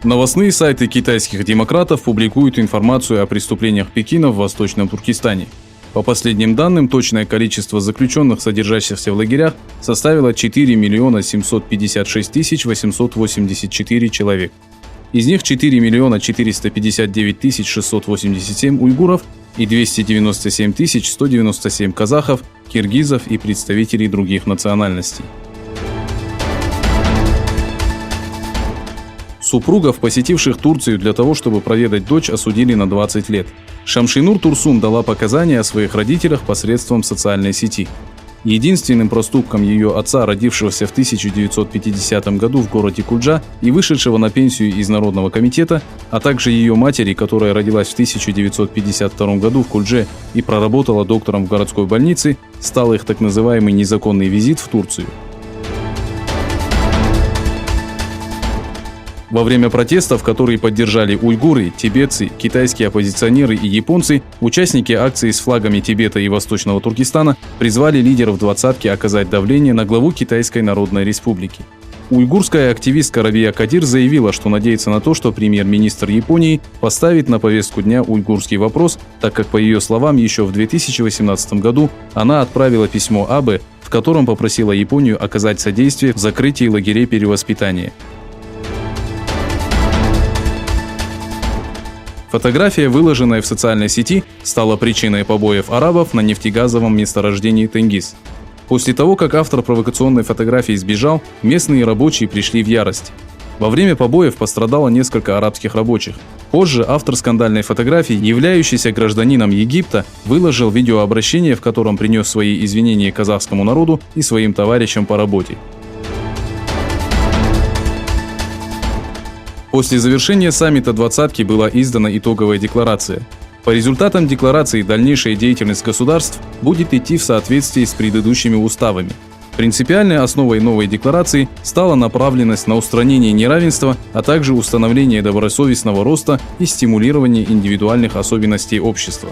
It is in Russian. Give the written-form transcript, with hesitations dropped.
Новостные сайты китайских демократов публикуют информацию о преступлениях Пекина в Восточном Туркестане. По последним данным, точное количество заключенных, содержащихся в лагерях, составило 4 756 884 человека. Из них 4 459 687 уйгуров и 297 197 казахов, киргизов и представителей других национальностей. Супругов, посетивших Турцию для того, чтобы проведать дочь, осудили на 20 лет. Шамшинур Турсун дала показания о своих родителях посредством социальной сети. Единственным проступком ее отца, родившегося в 1950 году в городе Кульджа и вышедшего на пенсию из Народного комитета, а также ее матери, которая родилась в 1952 году в Кульдже и проработала доктором в городской больнице, стал их так называемый незаконный визит в Турцию. Во время протестов, которые поддержали уйгуры, тибетцы, китайские оппозиционеры и японцы, участники акции с флагами Тибета и Восточного Туркестана призвали лидеров двадцатки оказать давление на главу Китайской Народной Республики. Уйгурская активистка Рабия Кадир заявила, что надеется на то, что премьер-министр Японии поставит на повестку дня уйгурский вопрос, так как, по ее словам, еще в 2018 году она отправила письмо Абе, в котором попросила Японию оказать содействие в закрытии лагерей перевоспитания. Фотография, выложенная в социальной сети, стала причиной побоев арабов на нефтегазовом месторождении Тенгиз. После того, как автор провокационной фотографии сбежал, местные рабочие пришли в ярость. Во время побоев пострадало несколько арабских рабочих. Позже автор скандальной фотографии, являющийся гражданином Египта, выложил видеообращение, в котором принес свои извинения казахскому народу и своим товарищам по работе. После завершения саммита двадцатки была издана итоговая декларация. По результатам декларации дальнейшая деятельность государств будет идти в соответствии с предыдущими уставами. Принципиальной основой новой декларации стала направленность на устранение неравенства, а также установление добросовестного роста и стимулирование индивидуальных особенностей общества.